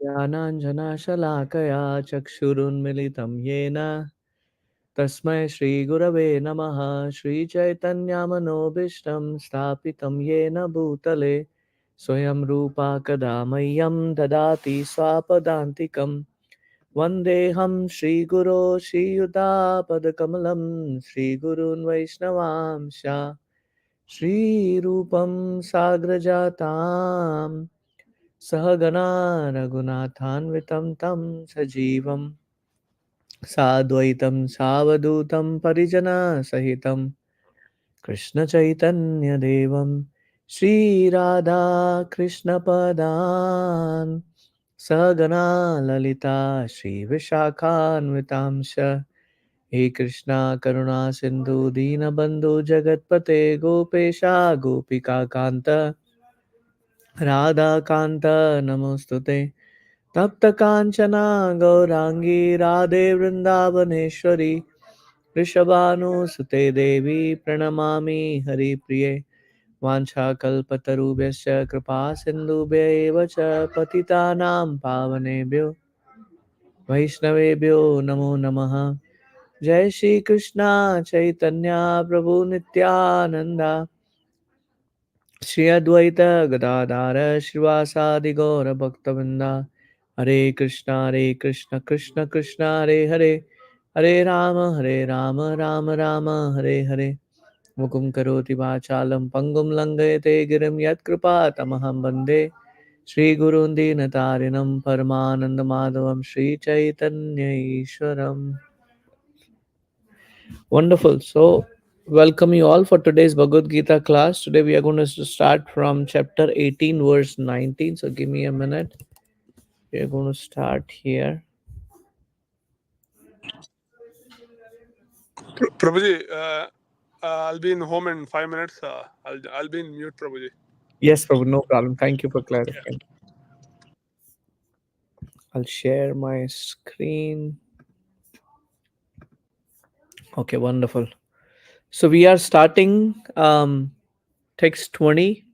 ज्ञानाञ्जनशलाकया चक्षुरुन्मिलितं येन तस्मै श्रीगुरवे नमः। श्रीचैतन्यमनोभीष्टं स्थापितं येन भूतले स्वयं रूपा कदा मह्यं ददाति स्वापदान्तिकं। वन्देऽहं श्रीगुरो श्रीयुतापदकमलं श्रीगुरून् वैष्णवांश श्रीरूपं साग्रजातां सहगणा रघुनाथान्वितं तं सजीवं साद्वैतं सावधूतं परिजनसहितं कृष्णचैतन्यदेवं श्रीराधाकृष्णपदान् सहगणा ललिता श्रीविशाखान्वितांश हे कृष्णा करुणा सिन्धु दीनबन्धु जगत्पते गोपेशा गोपिकान्त राधाकान्त नमोऽस्तुते तप्तकाञ्चना गौराङ्गी राधे वृन्दावनेश्वरी वृषभानुसुते देवी प्रणमामि हरिप्रिये वाञ्छाकल्पतरुभ्यश्च कृपा सिन्धुभ्य एव च पतितानां पावनेभ्यो वैष्णवेभ्यो नमो नमः। जय श्री कृष्णा चैतन्य प्रभु नित्यानंदा श्री अद्वैत गदाधर श्रीवासादि गौर भक्तवृंदा हरे कृष्ण कृष्ण कृष्ण हरे हरे हरे राम राम राम हरे हरे मुकुं करोति वाचालं पङ्गुं लङ्घयते गिरिं यत्कृपातमहं वन्दे श्रीगुरुं दीनतारिणं परमानन्दमाधवं Sri Chaitanya ईश्वरम्। Wonderful. So, welcome you all for today's Bhagavad Gita class. Today we are going to start from chapter 18, verse 19. So, give me a minute. We are going to start here. Prabhuji, I'll be in home in 5 minutes. I'll be in mute, Prabhuji. Yes, Prabhu, no problem. Thank you for clarifying. I'll share my screen. Okay, wonderful. So, we are starting text 20.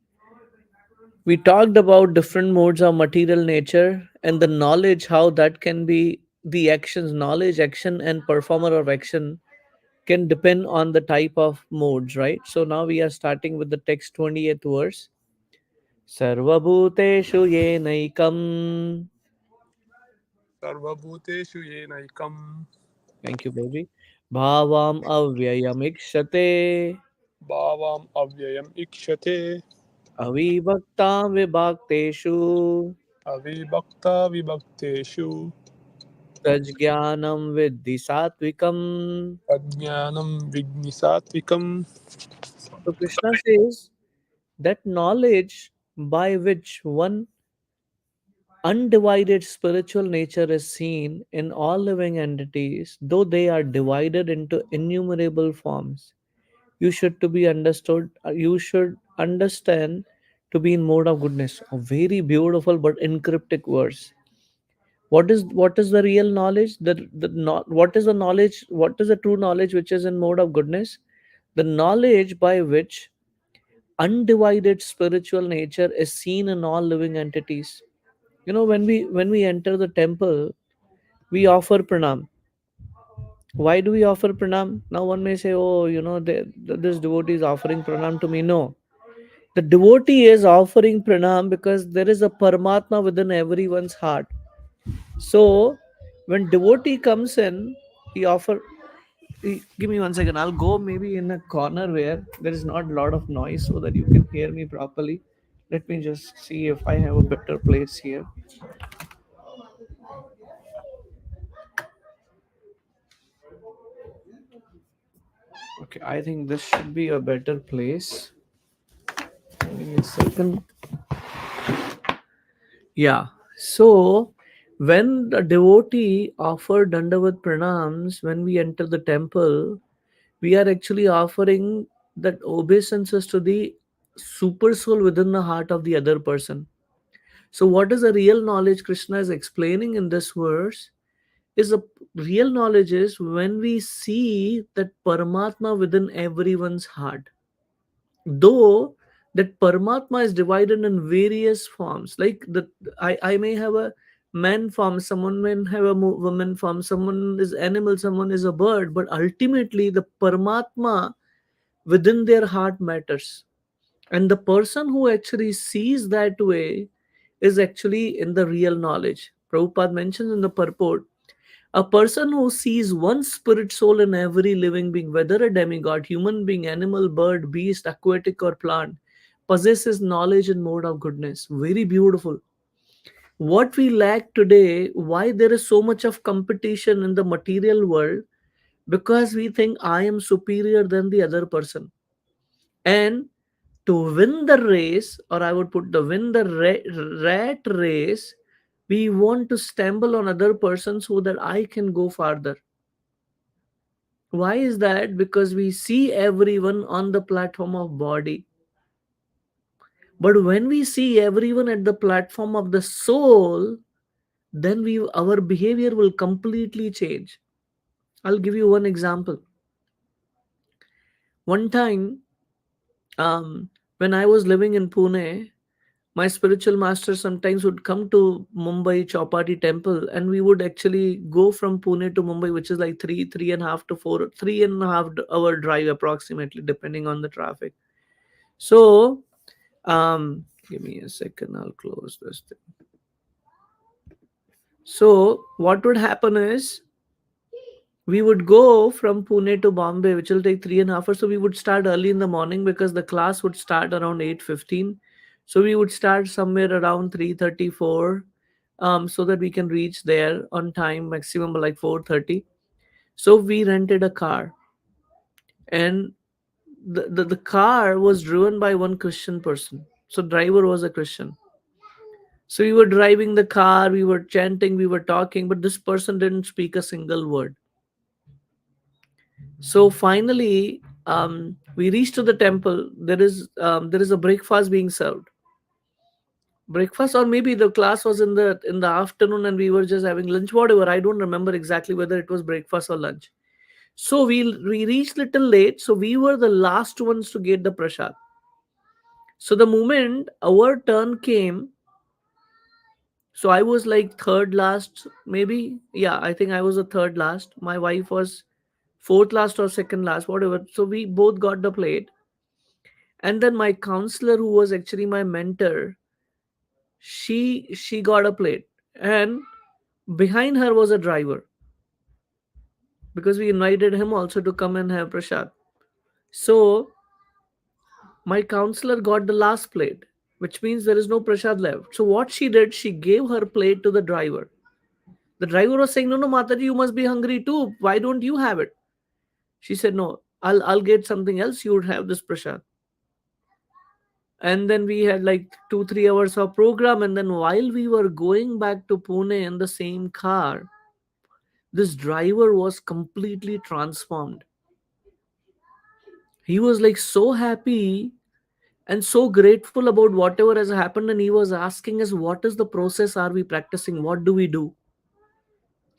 We talked about different modes of material nature and the knowledge, how that can be the actions, knowledge, action, and performer of action can depend on the type of modes, right? So now we are starting with the text 20th verse. Sarvabhuteshu yenaikam. Sarvabhuteshu yenaikam Thank you, baby. Bhavam avyayamikshate. bhavam avyayam ikshate Avibhaktam vibhakteshu. avibhakta vibhakteshu Tajjnanam viddhi satvikam. ajnanam vignisatvikam. So Krishna says that knowledge by which one undivided spiritual nature is seen in all living entities, though they are divided into innumerable forms. You should to be understood. You should understand to be in mode of goodness. A very beautiful but encryptic verse. What is the real knowledge? The not what is the knowledge? What is the true knowledge which is in mode of goodness? The knowledge by which undivided spiritual nature is seen in all living entities. When we enter the temple, we offer pranam. Why do we offer pranam? Now one may say, oh, this devotee is offering pranam to me. No, the devotee is offering pranam because there is a Paramatma within everyone's heart. So when devotee comes in, he offer. Give me 1 second. I'll go maybe in a corner where there is not a lot of noise so that you can hear me properly. Let me just see if I have a better place here. Okay, I think this should be a better place. Give me a second. Yeah. So when the devotee offered Dandavat pranams, when we enter the temple, we are actually offering that obeisances to the super soul within the heart of the other person. So, what is the real knowledge Krishna is explaining in this verse? Is a real knowledge is when we see that Paramatma within everyone's heart. Though that Paramatma is divided in various forms. Like I may have a man form, someone may have a woman form, someone is animal, someone is a bird, but ultimately the Paramatma within their heart matters. And the person who actually sees that way is actually in the real knowledge. Prabhupada mentions in the purport, a person who sees one spirit soul in every living being, whether a demigod, human being, animal, bird, beast, aquatic, or plant, possesses knowledge and mode of goodness. Very beautiful. What we lack today, why there is so much of competition in the material world, because we think I am superior than the other person. And to win the race, or I would put the win the rat race, we want to stumble on other persons so that I can go farther. Why is that? Because we see everyone on the platform of body. But when we see everyone at the platform of the soul, then our behavior will completely change. I'll give you one example. One time, um, when I was living in Pune, my spiritual master sometimes would come to Mumbai Chowpatty temple, and we would actually go from Pune to Mumbai, which is like 3.5 drive approximately, depending on the traffic. So, give me a second, I'll close this thing. So, what would happen is we would go from Pune to Bombay, which will take 3.5 hours. So we would start early in the morning because the class would start around 8:15. So we would start somewhere around 3:34, so that we can reach there on time, maximum like 4:30. So we rented a car, and the car was driven by one Christian person. So driver was a Christian. So we were driving the car, we were chanting, we were talking, but this person didn't speak a single word. So finally, we reached to the temple. There is a breakfast being served. Breakfast, or maybe the class was in the afternoon, and we were just having lunch. Whatever, I don't remember exactly whether it was breakfast or lunch. So we reached little late. So we were the last ones to get the prasad. So the moment our turn came, so I was like third last, maybe. Yeah, I think I was the third last. My wife was fourth last or second last, whatever. So we both got the plate. And then my counselor, who was actually my mentor, she got a plate. And behind her was a driver, because we invited him also to come and have prasad. So my counselor got the last plate, which means there is no prasad left. So what she did, she gave her plate to the driver. The driver was saying, no, no, Mataji, you must be hungry too. Why don't you have it? She said, no, I'll get something else. You would have this prasad. And then we had like 2-3 hours of program. And then while we were going back to Pune in the same car, this driver was completely transformed. He was like so happy and so grateful about whatever has happened, and he was asking us, what is the process are we practicing, what do we do?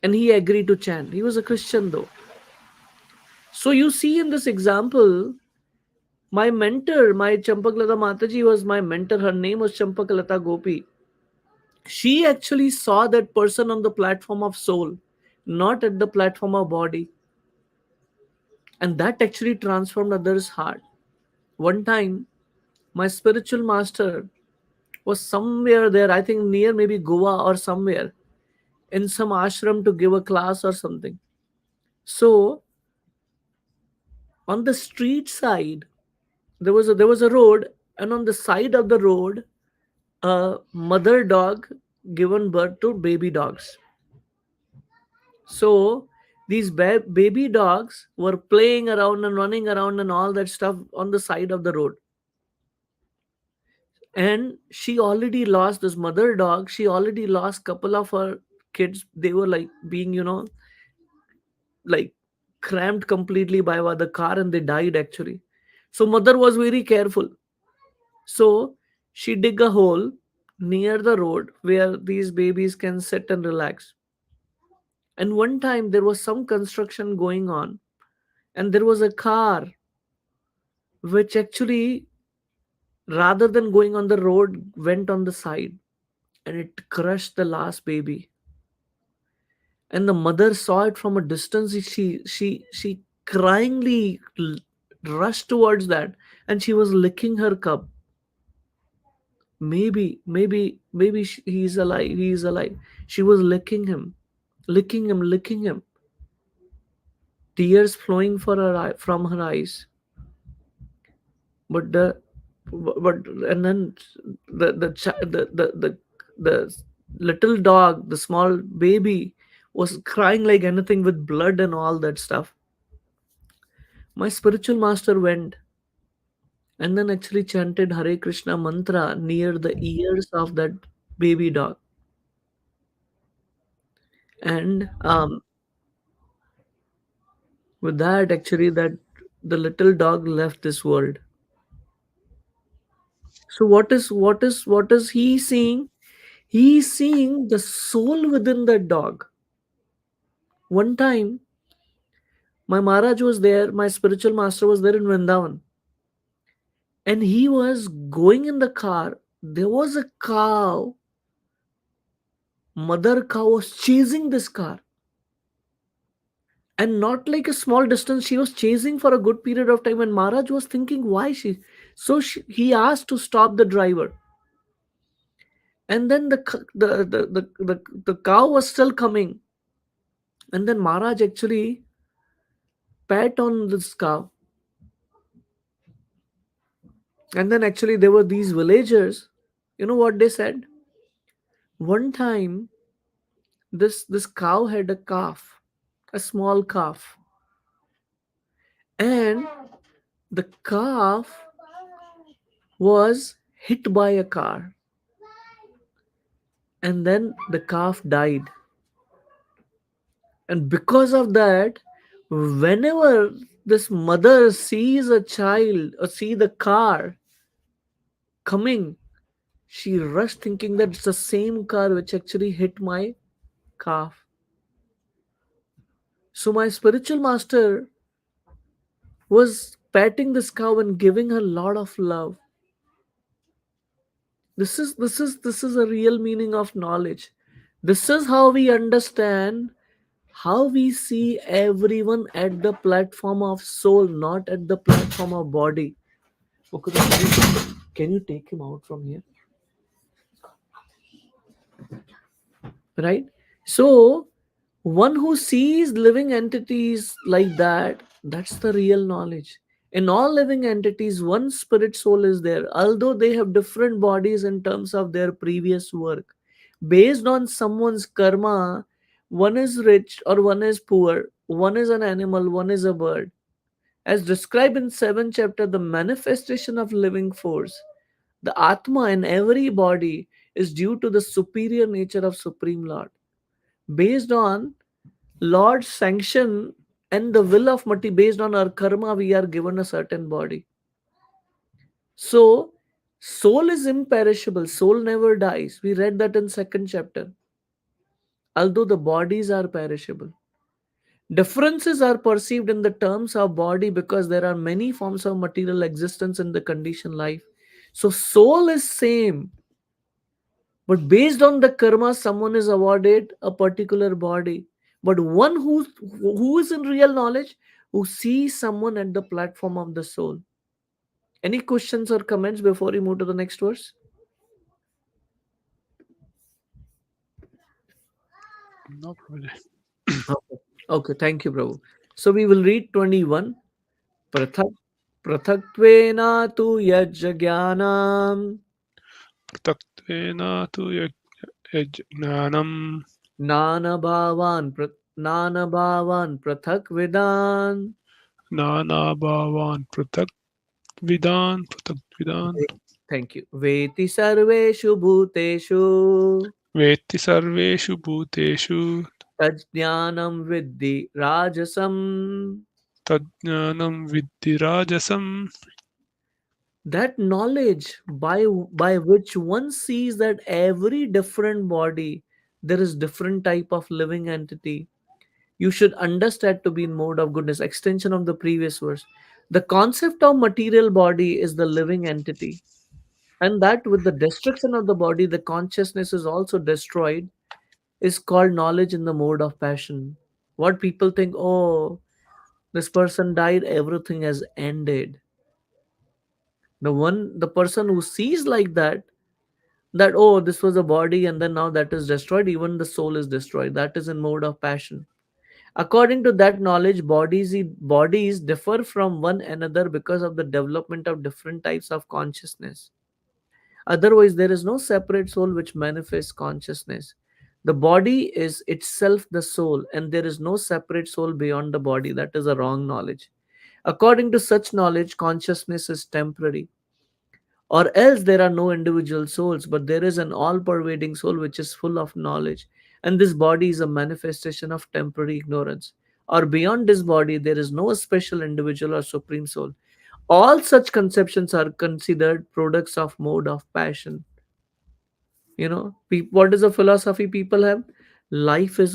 And he agreed to chant. He was a Christian though. So you see in this example, my mentor, my Champaklata Mataji was my mentor. Her name was Champakalata Gopi. She actually saw that person on the platform of soul, not at the platform of body. And that actually transformed others' heart. One time, my spiritual master was somewhere there, I think near maybe Goa or somewhere, in some ashram to give a class or something. So on the street side, there was a road, and on the side of the road, a mother dog given birth to baby dogs. So these baby dogs were playing around and running around and all that stuff on the side of the road. And she already lost this mother dog. She already lost couple of her kids. They were like being, like crammed completely by the car, and they died actually. So mother was very careful. So she dig a hole near the road where these babies can sit and relax. And one time there was some construction going on, and there was a car which actually rather than going on the road, went on the side, and it crushed the last baby. And the mother saw it from a distance. She cryingly rushed towards that, and she was licking her cub. Maybe he's alive, he's alive. She was licking him, licking him, tears flowing from her eyes. But and then the little dog, the small baby, was crying like anything with blood and all that stuff. My spiritual master went and then actually chanted Hare Krishna mantra near the ears of that baby dog. And with that, actually, that the little dog left this world. So what is he seeing? He's seeing the soul within that dog. One time, my Maharaj was there, my spiritual master was there in Vrindavan, and he was going in the car. There was a cow, mother cow was chasing this car, and not like a small distance. She was chasing for a good period of time, and Maharaj was thinking why she. So he asked to stop the driver, and then the cow was still coming, and then Maharaj actually pat on this cow, and then actually there were these villagers. You know what they said? One time, this cow had a calf, a small calf, and the calf was hit by a car, and then the calf died. And because of that, whenever this mother sees a child or see the car coming, she rushed thinking that it's the same car which actually hit my calf. So my spiritual master was patting this cow and giving her a lot of love. This is a real meaning of knowledge. This is how we understand, how we see everyone at the platform of soul, not at the platform of body. Okay, then can you take him out from here? Right? So one who sees living entities like that, that's the real knowledge. In all living entities, one spirit soul is there, although they have different bodies in terms of their previous work. Based on someone's karma, one is rich or one is poor, one is an animal, one is a bird. As described in 7th chapter, the manifestation of living force, the Atma in every body, is due to the superior nature of Supreme Lord. Based on Lord's sanction and the will of Mati, based on our karma, we are given a certain body. So, soul is imperishable, soul never dies. We read that in 2nd chapter. Although the bodies are perishable. Differences are perceived in the terms of body because there are many forms of material existence in the conditioned life. So, soul is same, but based on the karma, someone is awarded a particular body. But one who is in real knowledge, who sees someone at the platform of the soul. Any questions or comments before we move to the next verse? No, Prabhuji. Okay. Okay, thank you, Prabhu. So we will read 21. Prathak Prathatvena tu yajjnanam Prataktena tu yajnanam nana bhavan prathak vedan. nana bhavan pratak vidan Thank you. Veti sarveshu bhuteshu vetti sarveshu bhuteshu tajnanam viddhi rajasam. tadjnanam viddhi rajasam. That knowledge by which one sees that every different body, there is different type of living entity, you should understand to be in mode of goodness. Extension of the previous verse. The concept of material body is the living entity. And that with the destruction of the body, the consciousness is also destroyed, is called knowledge in the mode of passion. What people think, oh, this person died, everything has ended. The person who sees like that, that oh, this was a body and then now that is destroyed, even the soul is destroyed. That is in mode of passion. According to that knowledge, bodies differ from one another because of the development of different types of consciousness. Otherwise, there is no separate soul which manifests consciousness. The body is itself the soul, and there is no separate soul beyond the body. That is a wrong knowledge. According to such knowledge, consciousness is temporary, or else there are no individual souls, but there is an all pervading soul which is full of knowledge, and this body is a manifestation of temporary ignorance. Or beyond this body, there is no special individual or supreme soul. All such conceptions are considered products of mode of passion. What is the philosophy people have? Life is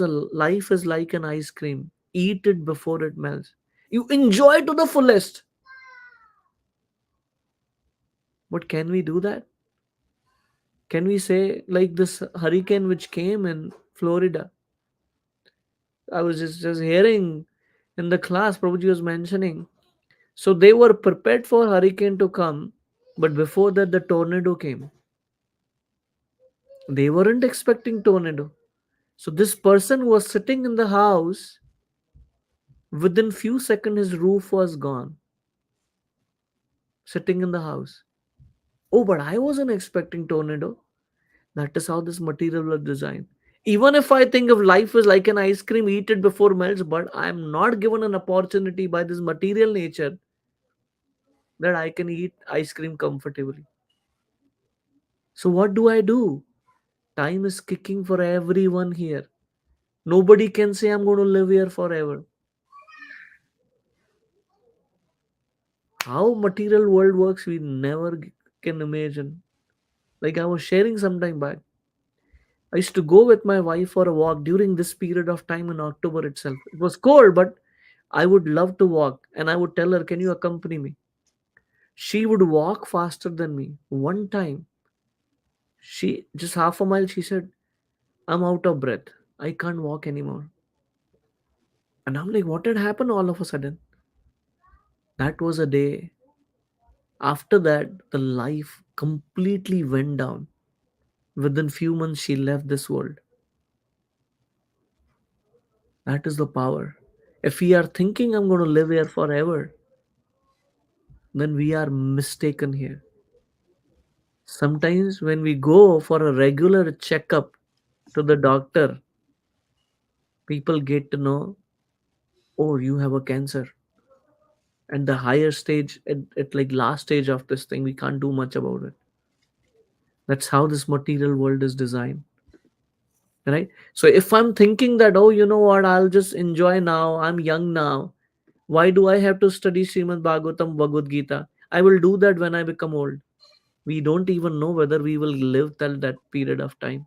like an ice cream. Eat it before it melts. You enjoy to the fullest. But can we do that? Can we say like this hurricane which came in Florida? I was just hearing in the class Prabhuji was mentioning. So they were prepared for hurricane to come, but before that the tornado came. They weren't expecting tornado. So this person was sitting in the house. Within few seconds, his roof was gone. Sitting in the house. Oh, but I wasn't expecting tornado. That is how this material was designed. Even if I think of life is like an ice cream, eat it before melts, but I am not given an opportunity by this material nature that I can eat ice cream comfortably. So what do I do? Time is kicking for everyone here. Nobody can say I'm going to live here forever. How material world works, we never can imagine. Like I was sharing some time back. I used to go with my wife for a walk during this period of time in October itself. It was cold, but I would love to walk. And I would tell her, can you accompany me? She would walk faster than me. One time, she just half a mile, she said, I'm out of breath. I can't walk anymore. And I'm like, what had happened all of a sudden? That was a day. After that, the life completely went down. Within few months, she left this world. That is the power. If we are thinking I'm going to live here forever, then we are mistaken here. Sometimes when we go for a regular checkup to the doctor, people get to know, oh, you have a cancer. And the higher stage, at like last stage of this thing, we can't do much about it. That's how this material world is designed. Right? So if I'm thinking that, oh, you know what, I'll just enjoy now, I'm young now. Why do I have to study Srimad Bhagavatam, Bhagavad Gita? I will do that when I become old. We don't even know whether we will live till that period of time.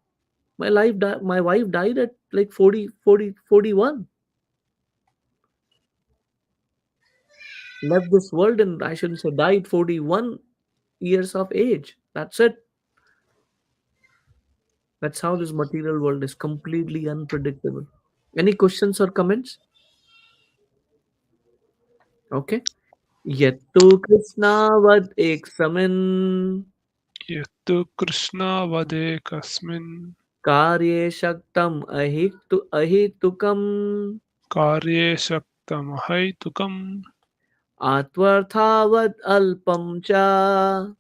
My wife died at like 40, 41. Left this world, and I shouldn't say died, 41 years of age. That's it. That's how this material world is completely unpredictable. Any questions or comments? Okay. Yettu Krishna vad ek samin यत्तु कृष्णावदे कस्मिन् karye shaktam ahitukam कार्ये शक्तमहैतुकम् atvarthavad alpam cha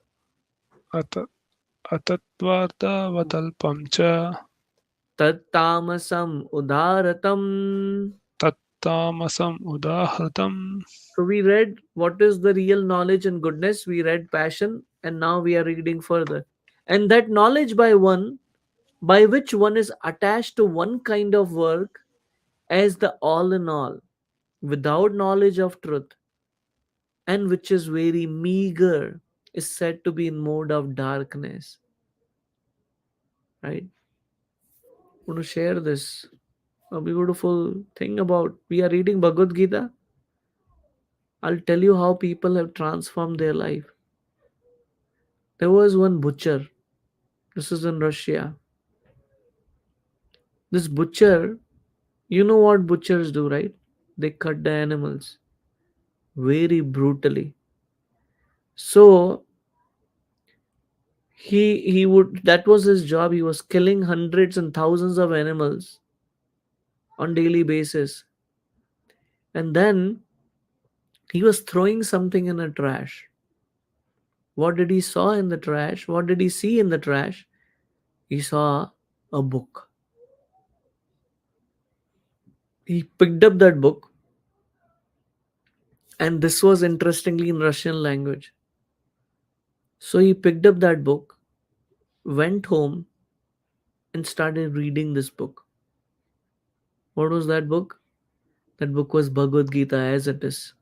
अत अतत्वार्तावदल्पं च tattamasam udharatam. तत्तामसम् उदाहृतम्. So we read what is the real knowledge and goodness. We read passion, and now we are reading further. And that knowledge by which one is attached to one kind of work as the all in all, without knowledge of truth, and which is very meager, is said to be in mode of darkness. Right? I want to share this a beautiful thing about we are reading Bhagavad Gita. I'll tell you how people have transformed their life. There was one butcher. This is in Russia. This butcher, you know what butchers do, right? They cut the animals very brutally. So he would, that was his job. He was killing hundreds and thousands of animals on daily basis. And then he was throwing something in a trash. What did he saw in the trash? What did he see in the trash? He saw a book. He picked up that book, and this was interestingly in Russian language. So he picked up that book, went home, and started reading this book. What was that book? That book was Bhagavad Gita as it is.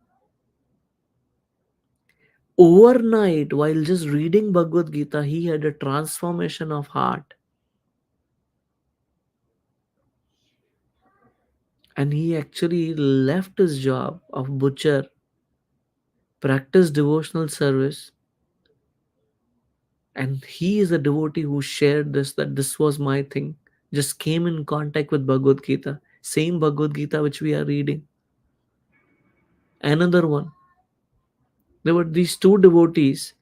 Overnight, while just reading Bhagavad Gita, he had a transformation of heart, and he actually left his job of butcher, practiced devotional service, and he is a devotee who shared this, that this was my thing. Just came in contact with Bhagavad Gita, same Bhagavad Gita which we are reading. Another one, there were these two devotees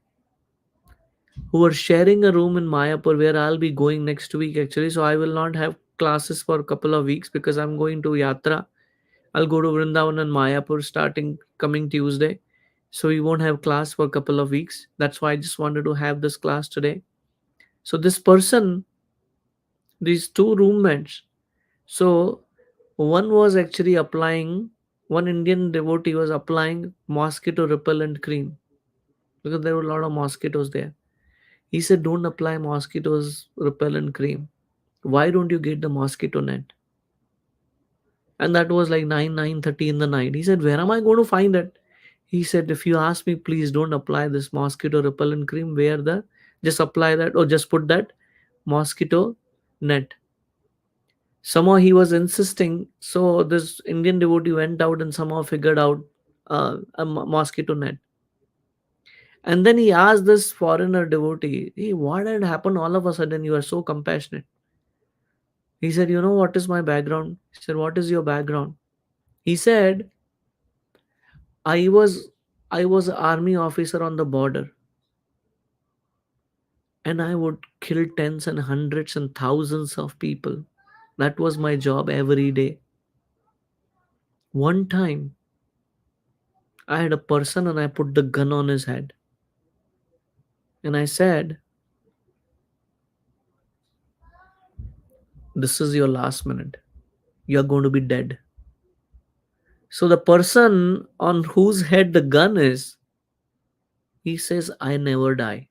who were sharing a room in Mayapur where I'll be going next week actually. So I will not have classes for a couple of weeks because I'm going to Yatra. I'll go to Vrindavan and Mayapur starting coming Tuesday. So we won't have class for a couple of weeks. That's why I just wanted to have this class today. So this person, these two roommates, so one was actually applying, one Indian devotee was applying mosquito repellent cream because there were a lot of mosquitoes there. He said, don't apply mosquitoes repellent cream. Why don't you get the mosquito net? And that was like 9:30 in the night. He said, where am I going to find it? He said, if you ask me, please don't apply this mosquito repellent cream. Where the, just apply that or just put that mosquito net. Somehow he was insisting. So this Indian devotee went out and somehow figured out a mosquito net. And then he asked this foreigner devotee, hey, what had happened all of a sudden? You are so compassionate. He said, you know what is my background? He said, what is your background? He said, I was I was an army officer on the border, and I would kill tens and hundreds and thousands of people. That was my job every day. One time I had a person and I put the gun on his head. And I said, this is your last minute. You're going to be dead. So the person on whose head the gun is, he says, I never die.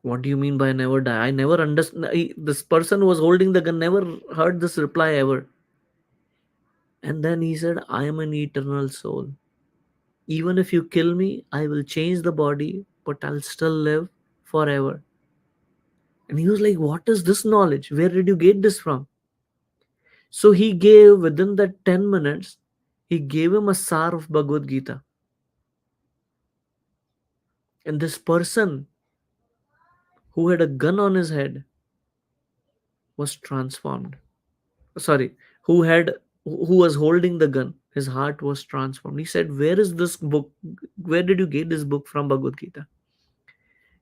What do you mean by never die? I never understand. This person who was holding the gun never heard this reply ever. And then he said, I am an eternal soul. Even if you kill me, I will change the body, but I'll still live forever. And he was like, what is this knowledge? Where did you get this from? So he gave, within that 10 minutes, he gave him a sar of Bhagavad Gita. And this person who had a gun on his head was transformed. Sorry, who was holding the gun, his heart was transformed. He said, where is this book? Where did you get this book from, Bhagavad Gita?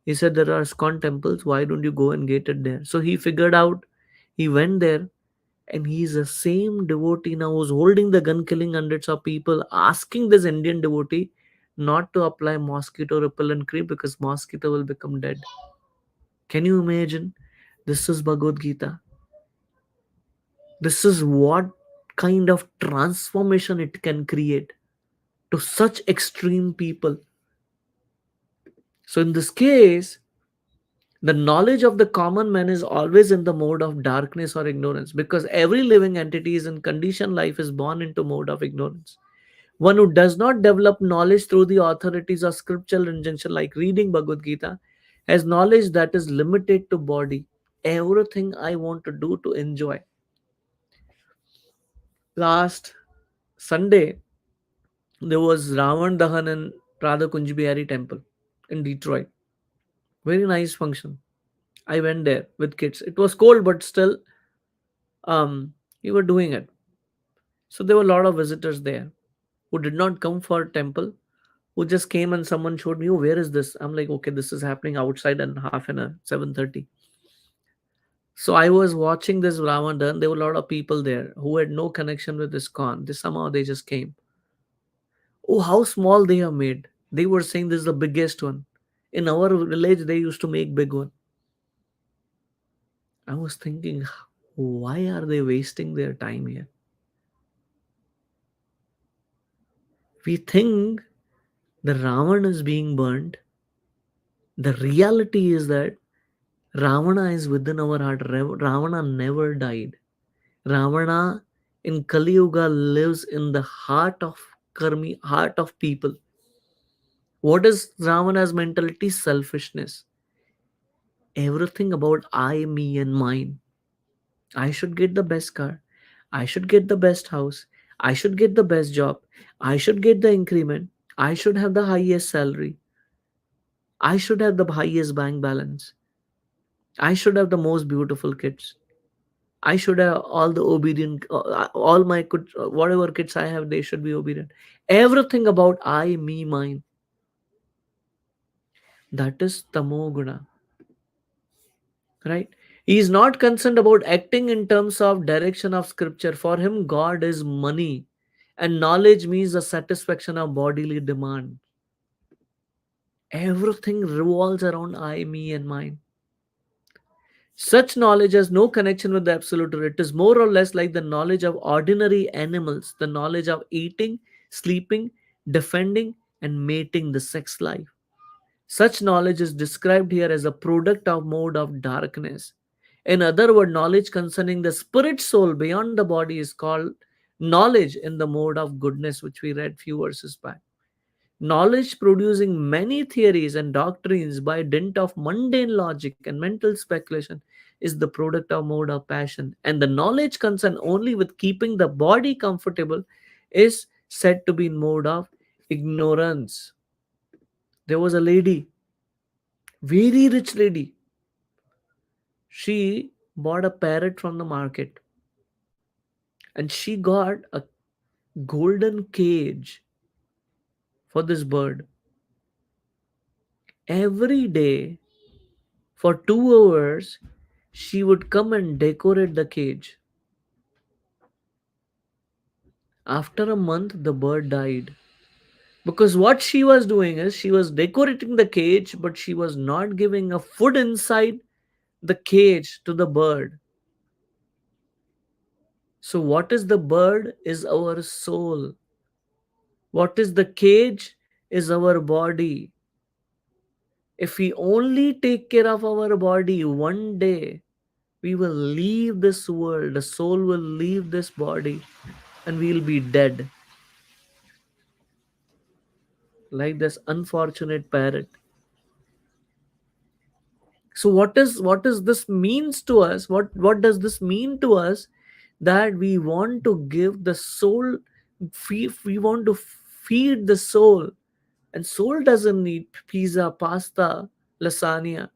He said, there are ISKCON temples. Why don't you go and get it there? So he figured out, he went there, and he's the same devotee now who's holding the gun, killing hundreds of people, asking this Indian devotee not to apply mosquito repellent cream because mosquito will become dead. Can you imagine? This is Bhagavad Gita. This is what kind of transformation it can create to such extreme people. So in this case, the knowledge of the common man is always in the mode of darkness or ignorance because every living entity is in conditioned life is born into mode of ignorance. One who does not develop knowledge through the authorities or scriptural injunction like reading Bhagavad Gita has knowledge that is limited to body. Everything I want to do to enjoy. Last Sunday, there was Ravan Dahan in Radha Kunj Bihari temple in Detroit. Very nice function. I went there with kids. It was cold, but still, we were doing it. So there were a lot of visitors there who did not come for temple, who just came and someone showed me, oh, where is this? I'm like, okay, this is happening outside in half an hour, 7:30. So I was watching this Ramadan. There were a lot of people there who had no connection with this con. They somehow they just came. Oh, how small they are made. They were saying this is the biggest one. In our village, they used to make big one. I was thinking, why are they wasting their time here? We think the Ravan is being burnt. The reality is that Ravana is within our heart. Ravana never died. Ravana in Kali Yuga lives in the heart of Karmi, heart of people. What is Ravana's mentality? Selfishness. Everything about I, me, and mine. I should get the best car. I should get the best house. I should get the best job. I should get the increment. I should have the highest salary. I should have the highest bank balance. I should have the most beautiful kids. I should have all the obedient, all my whatever kids I have, they should be obedient. Everything about I, me, mine. That is tamoguna, right? He is not concerned about acting in terms of direction of scripture. For him, God is money, and knowledge means the satisfaction of bodily demand. Everything revolves around I, me, and mine. Such knowledge has no connection with the absolute truth. It is more or less like the knowledge of ordinary animals, the knowledge of eating, sleeping, defending, and mating the sex life. Such knowledge is described here as a product of mode of darkness. In other words, knowledge concerning the spirit soul beyond the body is called knowledge in the mode of goodness, which we read few verses back. Knowledge producing many theories and doctrines by dint of mundane logic and mental speculation is the product of mode of passion. And the knowledge concerned only with keeping the body comfortable is said to be in mode of ignorance. There was a lady, very rich lady. She bought a parrot from the market and she got a golden cage for this bird. Every day for 2 hours, she would come and decorate the cage. After a month, the bird died. Because what she was doing is she was decorating the cage, but she was not giving a food inside the cage to the bird. So, what is the bird is our soul. What is the cage is our body. If we only take care of our body, one day we will leave this world, the soul will leave this body, and we'll be dead. Like this unfortunate parrot. So what is this means to us? What does this mean to us? That we want to give the soul, we want to feed the soul, and soul doesn't need pizza, pasta, lasagna.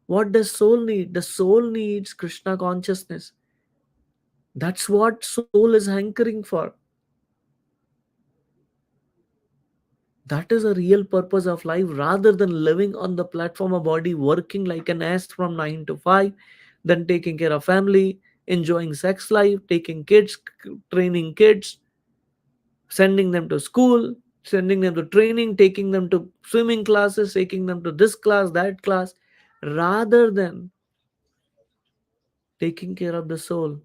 What does soul need? The soul needs Krishna consciousness. That's what soul is hankering for. That is a real purpose of life, rather than living on the platform of body, working like an ass from 9 to 5, then taking care of family, enjoying sex life, taking kids, training kids, sending them to school, sending them to training, taking them to swimming classes, taking them to this class, that class, rather than taking care of the soul.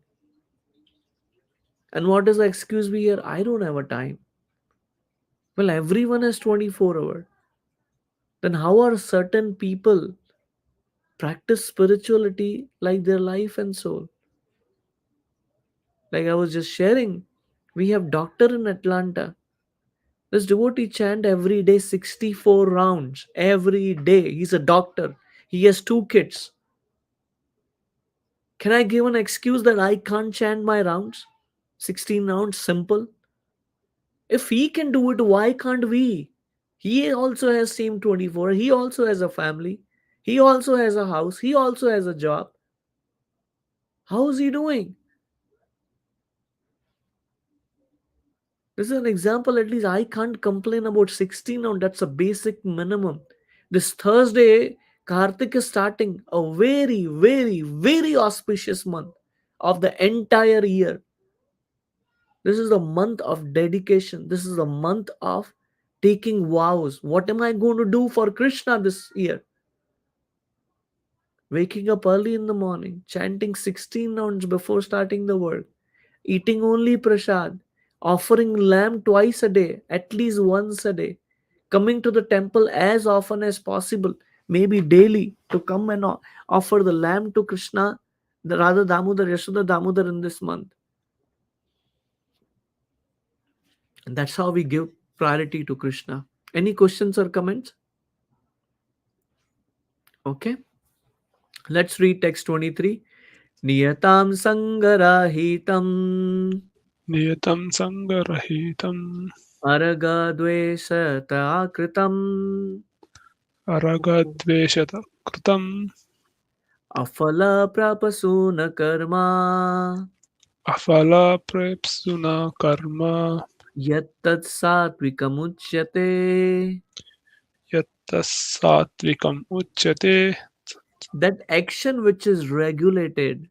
And what is the excuse be here? I don't have a time. Well, everyone has 24 hours. Then how are certain people practice spirituality like their life and soul? Like I was just sharing, we have doctor in Atlanta. This devotee chant every day 64 rounds every day. He's a doctor. He has two kids. Can I give an excuse that I can't chant my rounds? 16 rounds, simple. If he can do it, why can't we? He also has same 24. He also has a family. He also has a house, he also has a job. How is he doing? This is an example, at least I can't complain about 16 now. That's a basic minimum. This Thursday, Karthik is starting a very, very, very auspicious month of the entire year. This is the month of dedication. This is the month of taking vows. What am I going to do for Krishna this year? Waking up early in the morning, chanting 16 rounds before starting the work, eating only prasad, offering lamb twice a day, at least once a day, coming to the temple as often as possible, maybe daily, to come and offer the lamb to Krishna, the Radha Damodar, Yashoda Damodar in this month. And that's how we give priority to Krishna. Any questions or comments? Okay, let's read text 23. Niyatam sangarahitam नियतं सङ्गरहितम् argadvesata अरगद्वेषत कृतम् afala prapasuna karma अफलप्रेप्सुना कर्म yattat satvikamuchyate. यत्तत्सात्विकम् उच्यते. That action which is regulated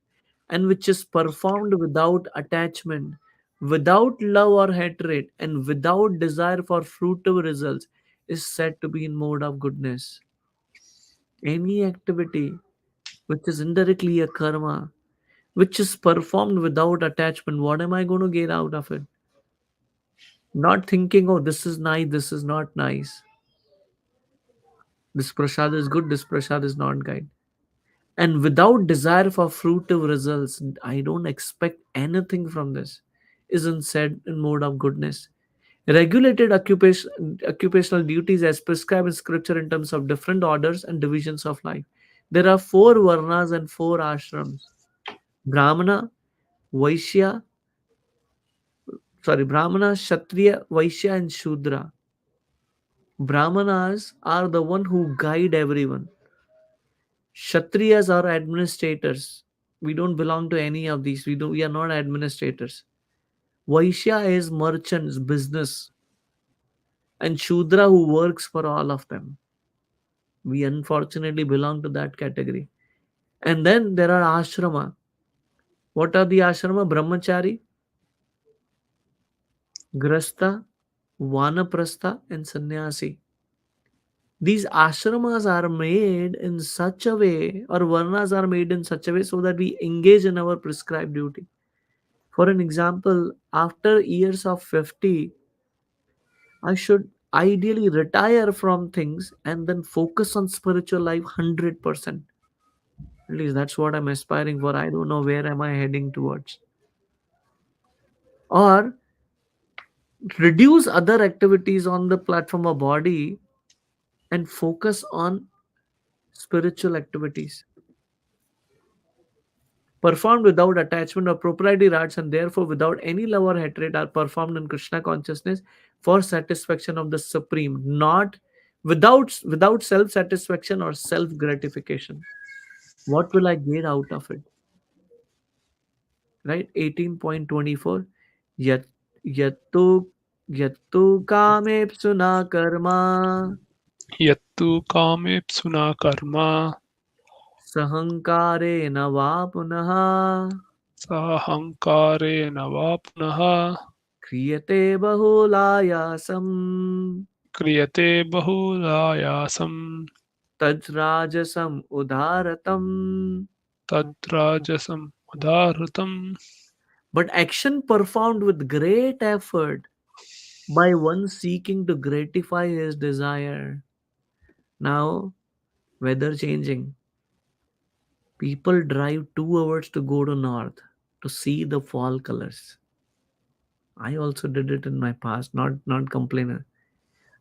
and which is performed without attachment, without love or hatred, and without desire for fruitful results is said to be in mode of goodness. Any activity which is indirectly a karma, which is performed without attachment, what am I going to get out of it? Not thinking, oh, this is nice, this is not nice. This prasad is good, this prasad is not good. And without desire for fruitive results, I don't expect anything from this, isn't said in mode of goodness. Regulated occupational duties as prescribed in scripture in terms of different orders and divisions of life. There are four varnas and four ashrams. Brahmana, Vaishya, Brahmana, Kshatriya, Vaishya, and Shudra. Brahmanas are the one who guide everyone. Kshatriyas are administrators. We don't belong to any of these. We are not administrators. Vaishya is merchants, business, and Shudra who works for all of them. We unfortunately belong to that category. And then there are ashrama. What are the ashrama? Brahmachari, Grasta, Vanaprastha, and Sannyasi. These ashramas are made in such a way, or varnas are made in such a way so that we engage in our prescribed duty. For an example, after years of 50, I should ideally retire from things and then focus on spiritual life 100%. At least that's what I'm aspiring for. I don't know where am I heading towards. Or reduce other activities on the platform of body and focus on spiritual activities performed without attachment or proprietary rights and therefore without any love or hatred are performed in Krishna consciousness for satisfaction of the supreme, not without self satisfaction or self gratification. What will I get out of it? Right? 18.24. Yat yattu yattu kamepsuna karma यत्तु कामेप्सुना कर्म sahankare va punaha साहङ्कारेण वा पुनः kriyate bahulayasam क्रियते बहुलायासं तज्राजसम उदारतम. तद्राजसम् उदाहृतम्. But action performed with great effort by one seeking to gratify his desire. Now, weather changing. People drive 2 hours to go to north to see the fall colors. I also did it in my past, not complainer.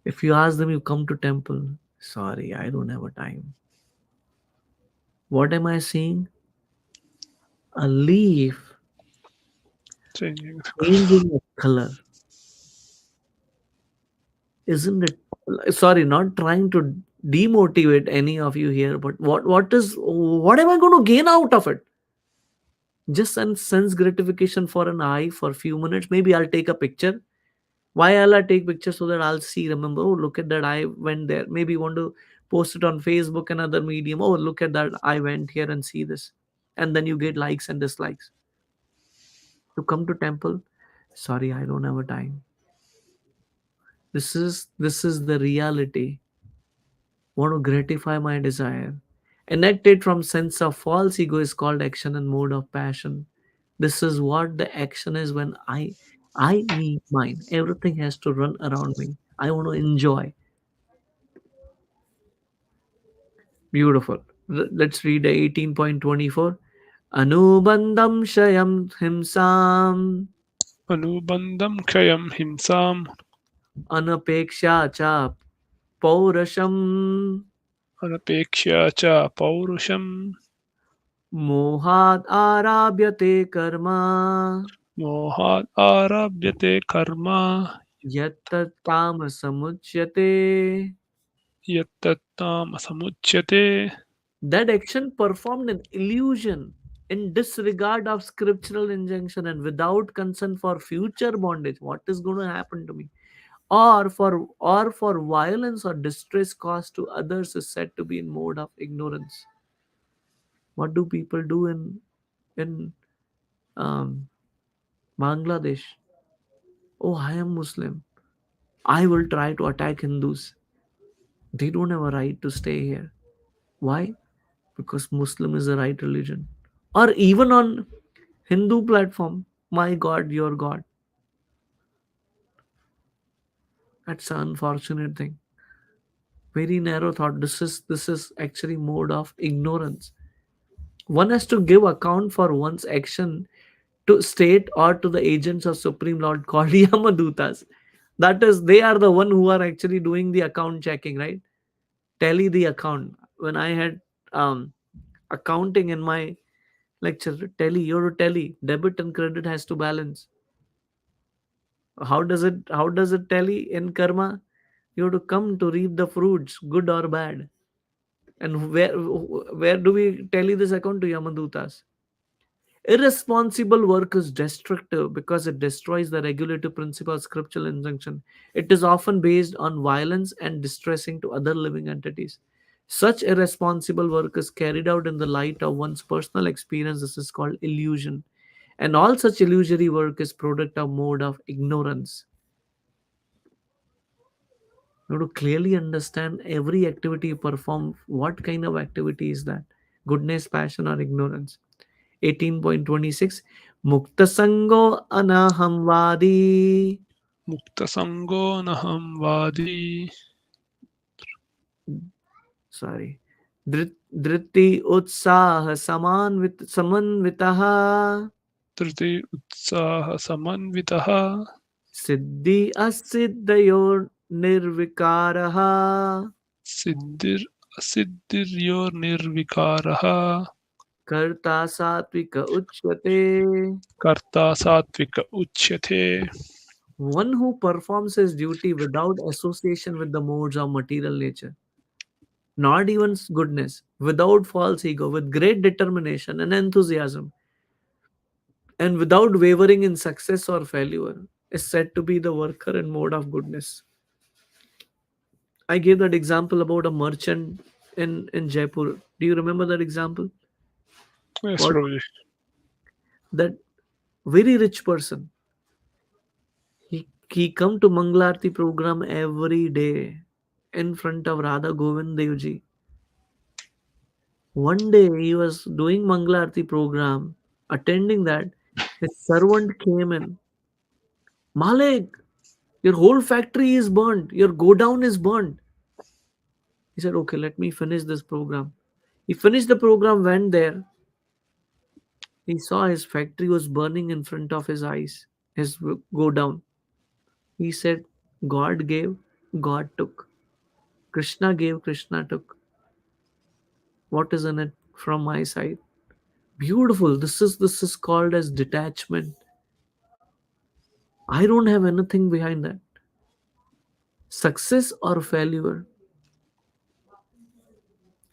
If you ask them, you come to temple. Sorry, I don't have a time. What am I seeing? A leaf Changing. changing of color. Isn't it? Sorry, not trying to demotivate any of you here, but what am I going to gain out of it? Just an sense gratification for an eye for a few minutes. Maybe I'll take a picture. Why I'll take pictures? So that I'll see, remember, oh, look at that, I went there. Maybe want to post it on Facebook and other medium. Oh, look at that, I went here and see this. And then you get likes and dislikes. To come to temple, sorry, I don't have a time. This is the reality. Want to gratify my desire. Enacted from sense of false ego is called action and mode of passion. This is what the action is when me, mine. Everything has to run around me. I want to enjoy. Beautiful. Let's read 18.24. Anubandam shayam himsam Anubandham kshayam himsam anapeksha cha paurasham anapekshya cha paurusham mohat arabhyate karma mohat arabhyate karma yattat tamasamuchyate. yattattam samuchyate. That action performed an illusion in disregard of scriptural injunction and without concern for future bondage. What is going to happen to me? Or for violence or distress caused to others is said to be in mode of ignorance. What do people do in um, Bangladesh? Oh, I am Muslim. I will try to attack Hindus. They don't have a right to stay here. Why? Because Muslim is the right religion. Or even on Hindu platform, my God, your God. That's an unfortunate thing. Very narrow thought. This is actually mode of ignorance. One has to give account for one's action to state or to the agents of Supreme Lord called Yamadutas. That is, they are the one who are actually doing the account checking, right? Tally the account. When I had um, accounting in my lecture, tally, you're to tally. Debit and credit has to balance. How does it tally in karma? You have to come to reap the fruits, good or bad. And where do we tally this account to Yamadutas? Irresponsible work is destructive because it destroys the regulative principle of scriptural injunction. It is often based on violence and distressing to other living entities. Such irresponsible work is carried out in the light of one's personal experience. This is called illusion. And all such illusory work is product of mode of ignorance. You have to clearly understand every activity you perform. What kind of activity is that? Goodness, passion, or ignorance? 18.26. Mukta Sango Anahamvadi. Mukta sango naham vadi Sorry. Driti Utsaha Samanvitaha. triti utsaha samanvitaha Siddhi Asiddhayor Nirvikaraha. siddhir asiddhiryor nirvikaraha Karta Satvika Uchyate. karta satvika uchyate. One who performs his duty without association with the modes of material nature, not even goodness, without false ego, with great determination and enthusiasm, and without wavering in success or failure, is said to be the worker in mode of goodness. I gave that example about a merchant in Jaipur. Do you remember that example? Yes, What Prabhuji. that very rich person, he come to Mangalarti program every day in front of Radha Govind Devji. One day he was doing Mangalarti program, attending that. His servant came in. Malik, your whole factory is burnt. Your godown is burnt. He said, okay, let me finish this program. He finished the program, went there. He saw his factory was burning in front of his eyes, his godown. He said, God gave, God took. Krishna gave, Krishna took. What is in it from my side? Beautiful. This is called as detachment. I don't have anything behind that. Success or failure,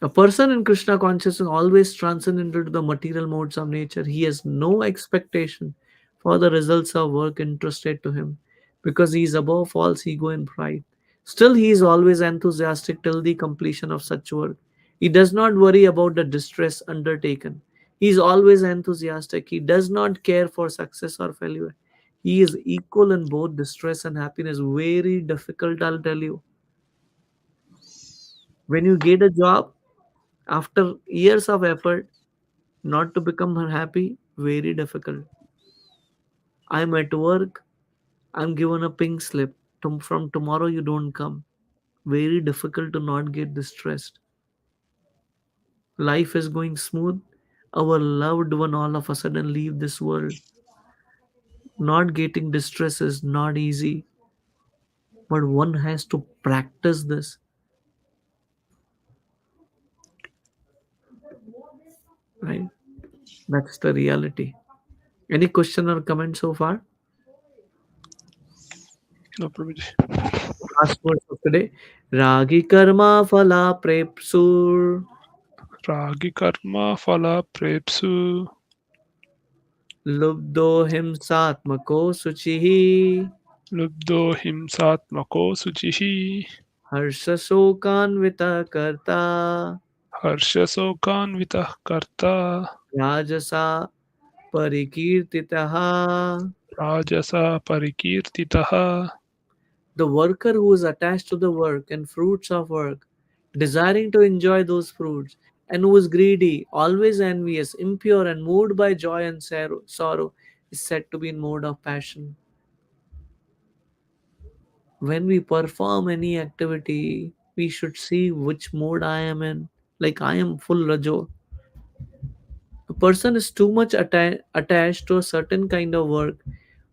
A person in Krishna consciousness always transcends into the material modes of nature. He has no expectation for the results of work entrusted to him because he is above false ego and pride. Still, he is always enthusiastic till the completion of such work. He does not worry about the distress undertaken. He is always enthusiastic. He does not care for success or failure. He is equal in both distress and happiness. Very difficult, I'll tell you. When you get a job, after years of effort, not to become happy, very difficult. I'm at work, I'm given a pink slip. From tomorrow, you don't come. Very difficult to not get distressed. Life is going smooth. Our loved one all of a sudden leave this world. Not getting distress is not easy, but one has to practice this, right? That's the reality. Any question or comment so far? No, Prabhuji. Last words of today. Ragi karma phala prepsur. Ragi karma phala prepsu. लुब्धो हिंसात्मको शुचिः Lubdo himsatmako suchihi. हर्षशोकान्वितः कर्ता Harshasokanvitah karta. राजसा परिकीर्तितः. Rajasa parikirtitaha. The worker who is attached to the work and fruits of work, desiring to enjoy those fruits, and who is greedy, always envious, impure, and moved by joy and sorrow, is said to be in mode of passion. When we perform any activity, we should see which mode I am in. Like I am full rajo. A person is too much attached to a certain kind of work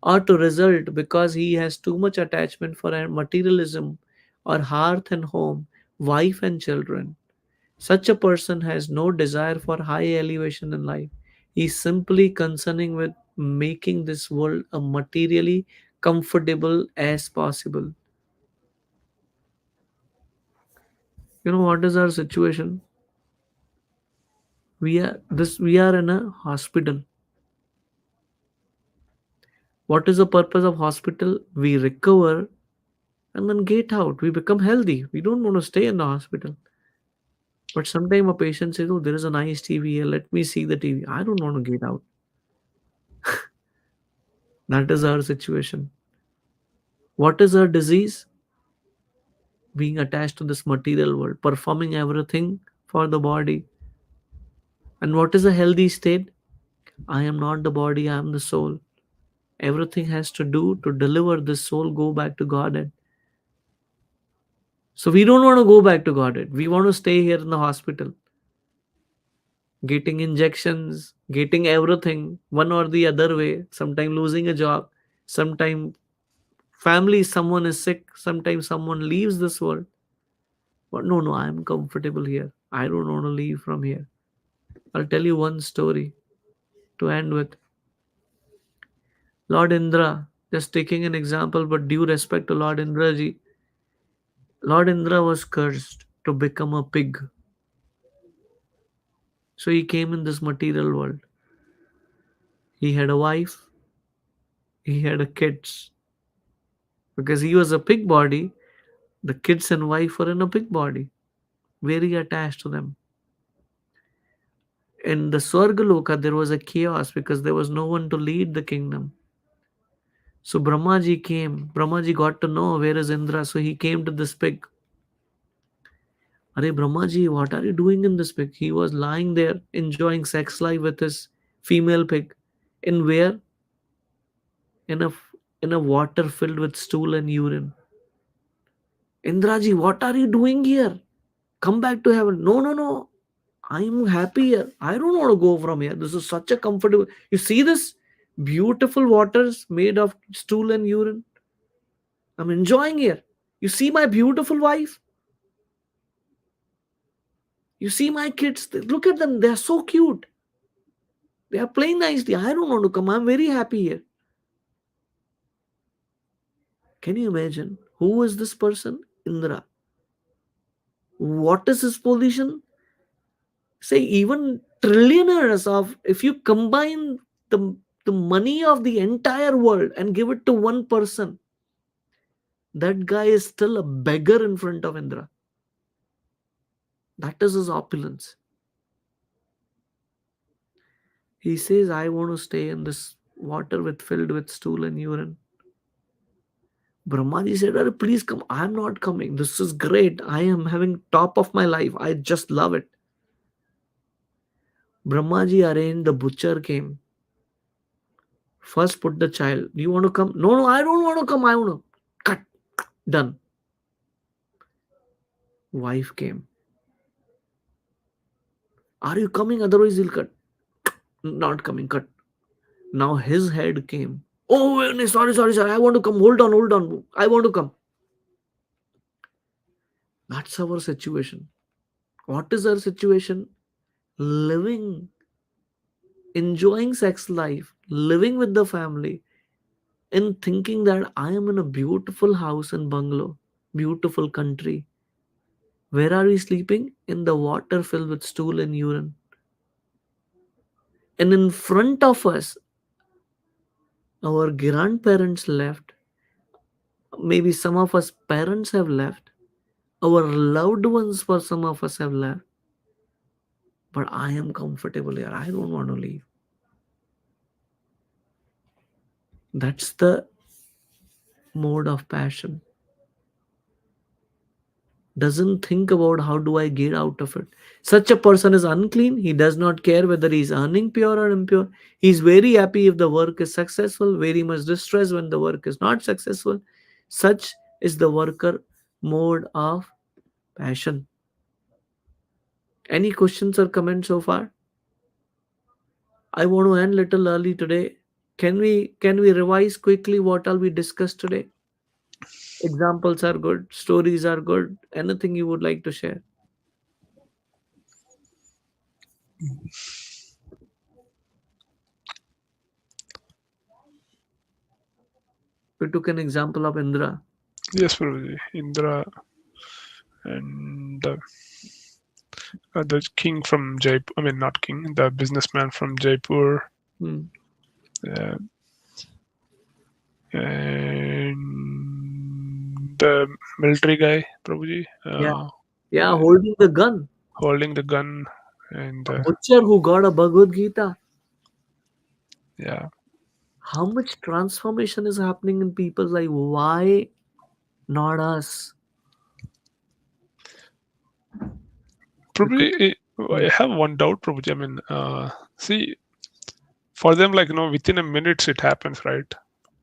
or to result because he has too much attachment for a materialism or hearth and home, wife and children. Such a person has no desire for high elevation in life. He is simply concerning with making this world a materially comfortable as possible. You know what is our situation? We are in a hospital. What is the purpose of hospital? We recover and then get out. We become healthy. We don't want to stay in the hospital. But sometimes a patient says, "Oh, there is a nice TV here. Let me see the TV." I don't want to get out. That is our situation. What is our disease? Being attached to this material world, performing everything for the body. And what is a healthy state? I am not the body, I am the soul. Everything has to do to deliver this soul, go back to Godhead. So we don't want to go back to Godhead. We want to stay here in the hospital, getting injections, getting everything one or the other way, sometimes losing a job, sometimes family, someone is sick, sometimes someone leaves this world. But no, no, I'm comfortable here. I don't want to leave from here. I'll tell you one story to end with. Lord Indra, just taking an example, but due respect to Lord Indra ji, Lord Indra was cursed to become a pig. So he came in this material world. He had a wife, he had a kids. Because he was a pig body, the kids and wife were in a pig body, very attached to them. In the Swargaloka, there was a chaos because there was no one to lead the kingdom. So Brahmaji came. Brahmaji got to know where is Indra. So he came to this pig. Are Brahmaji, what are you doing in this pig? He was lying there enjoying sex life with his female pig. In where? In a water filled with stool and urine. Indraji, what are you doing here? Come back to heaven. No, no, no. I'm happy here. I don't want to go from here. This is such a comfortable. You see this beautiful waters made of stool and urine? I'm enjoying here. You see my beautiful wife? You see my kids? Look at them. They are so cute. They are playing nicely. I don't want to come. I'm very happy here. Can you imagine? Who is this person? Indra. What is his position? Say even trillionaires of, if you combine the money of the entire world and give it to one person, that guy is still a beggar in front of Indra. That is his opulence. He says, I want to stay in this water with filled with stool and urine. Brahmaji said, "Arre, please come. I am not coming. This is great. I am having top of my life. I just love it." Brahmaji arranged, the butcher came. First put the child. Do you want to come? No, no, I don't want to come. I want to cut. Done. Wife came. Are you coming? Otherwise he'll cut. Not coming. Cut. Now his head came. Oh, no, sorry, sorry, sorry. I want to come. Hold on, hold on. I want to come. That's our situation. What is our situation? Living, enjoying sex life, living with the family, and thinking that I am in a beautiful house in bungalow, beautiful country. Where are we sleeping? In the water filled with stool and urine. And in front of us, our grandparents left. Maybe some of us parents have left. Our loved ones for some of us have left. But I am comfortable here. I don't want to leave. That's the mode of passion. Doesn't think about how do I get out of it. Such a person is unclean. He does not care whether he's earning pure or impure. He's very happy if the work is successful, very much distressed when the work is not successful. Such is the worker mode of passion. Any questions or comments so far? I want to end little early today. Can we revise quickly what all we discussed today? Examples are good, stories are good. Anything you would like to share? We took an example of Indra. Yes, Prabhuji. Indra and the king from Jaipur. I mean, not king. The businessman from Jaipur. Hmm. Uh, and the military guy, Prabhuji. Yeah, yeah, Yeah, holding the gun. holding the gun. And A butcher who got a Bhagavad Gita. yeah. How much transformation is happening in people's life? Why not us? Because Prabhuji, Hmm, I have one doubt, Prabhuji. I mean, see, for them, like, within a minute it happens, right?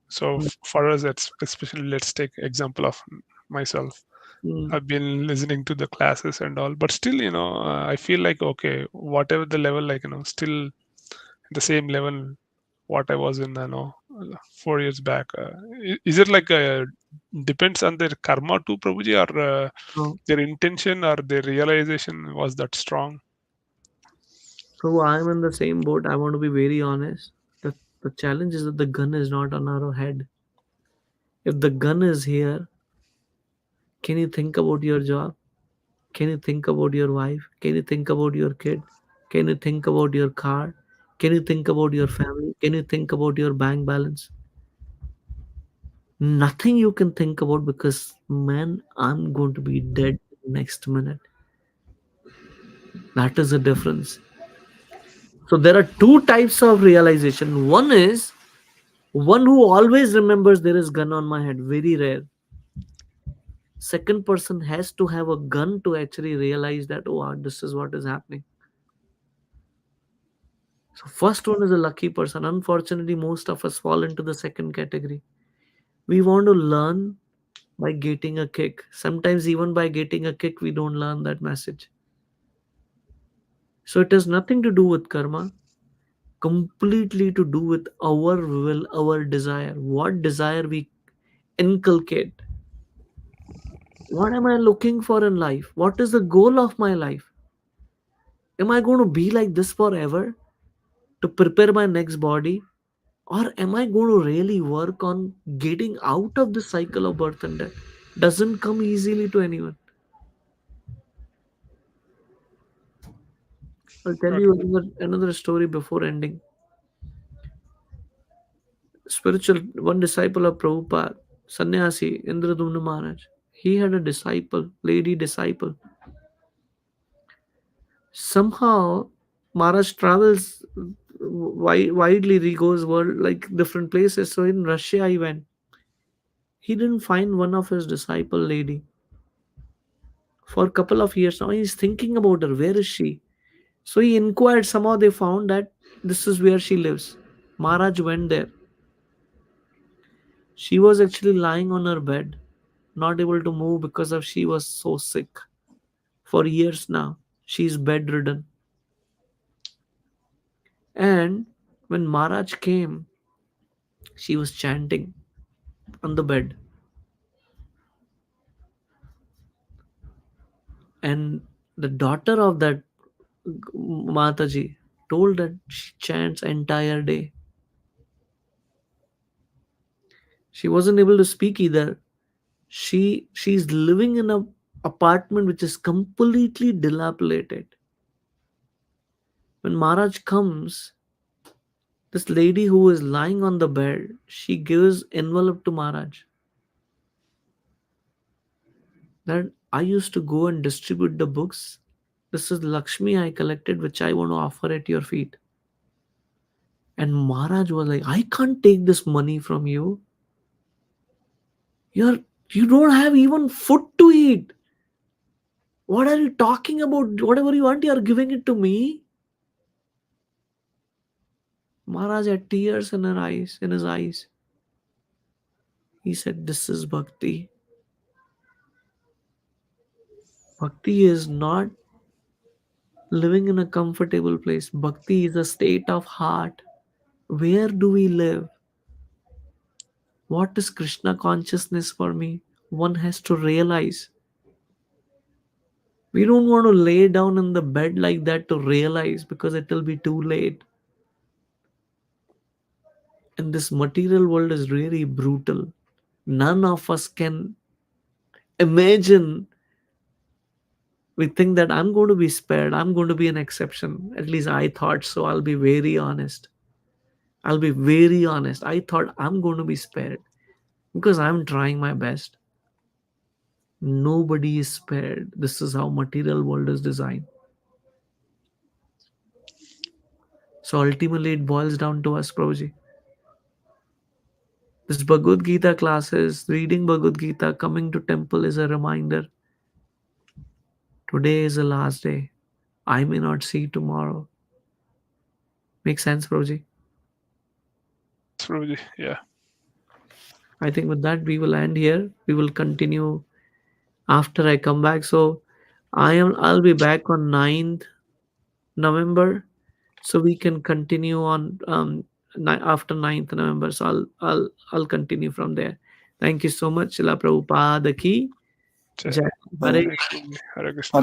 So hmm, for us, it's especially, let's take example of myself. hmm. I've been listening to the classes and all, but still, I feel like, okay, whatever the level, like, still the same level what I was in, 4 years back. Is it like depends on their karma too, Prabhuji, or No. their intention or their realization was that strong? So I'm in the same boat. I want to be very honest. The challenge is that the gun is not on our head. If the gun is here, can you think about your job? Can you think about your wife? Can you think about your kid? Can you think about your car? Can you think about your family? Can you think about your bank balance? Nothing you can think about because, man, I'm going to be dead next minute. That is the difference. So there are two types of realization. One is one who always remembers there is gun on my head, very rare. Second person has to have a gun to actually realize that, oh, this is what is happening. So first one is a lucky person. Unfortunately, most of us fall into the second category. We want to learn by getting a kick. Sometimes even by getting a kick, we don't learn that message. So it has nothing to do with karma, completely to do with our will, our desire. What desire we inculcate. What am I looking for in life? What is the goal of my life? Am I going to be like this forever to prepare my next body? Or am I going to really work on getting out of the cycle of birth and death? Doesn't come easily to anyone. I'll tell Got you it. another story before ending. Spiritual one disciple of Prabhupada, Sannyasi Indradumna Maharaj. He had a disciple, lady disciple. Somehow, Maharaj travels widely. He goes world like different places. So in Russia, he went. He didn't find one of his disciple lady for a couple of years now. He's thinking about her. Where is she? So he inquired. Somehow they found that this is where she lives. Maharaj went there. She was actually lying on her bed, not able to move because of she was so sick. For years now, she's bedridden. And when Maharaj came, she was chanting on the bed. And the daughter of that Mataji told that she chants entire day. She wasn't able to speak either. She's living in a apartment which is completely dilapidated. When Maharaj comes, this lady who is lying on the bed, she gives envelope to Maharaj that I used to go and distribute the books. This is Lakshmi I collected, which I want to offer at your feet. And Maharaj was like, I can't take this money from you. You're you don't have even food to eat. What are you talking about? Whatever you want, you're giving it to me. Maharaj had tears in her eyes, in his eyes. He said, this is bhakti. Bhakti is not living in a comfortable place. Bhakti is a state of heart. Where do we live? What is Krishna consciousness for me? One has to realize. We don't want to lay down in the bed like that to realize because it will be too late. And this material world is really brutal. None of us can imagine. We think that I'm going to be spared, I'm going to be an exception. At least I thought so. I'll be very honest. I'll be very honest. I thought I'm going to be spared because I'm trying my best. Nobody is spared. This is how material world is designed. So ultimately it boils down to us, Prabhuji. This Bhagavad Gita classes, reading Bhagavad Gita, coming to temple is a reminder. Today is the last day. I may not see tomorrow. Make sense, Prabhuji? Yes, Prabhuji. Yeah. I think with that we will end here. We will continue after I come back. So I'll be back on 9th November, so we can continue on after 9th November. So I'll continue from there. Thank you so much. Srila Prabhupada ki Jai. jai. Hare Thanks, Prabhuji. Hare Krishna.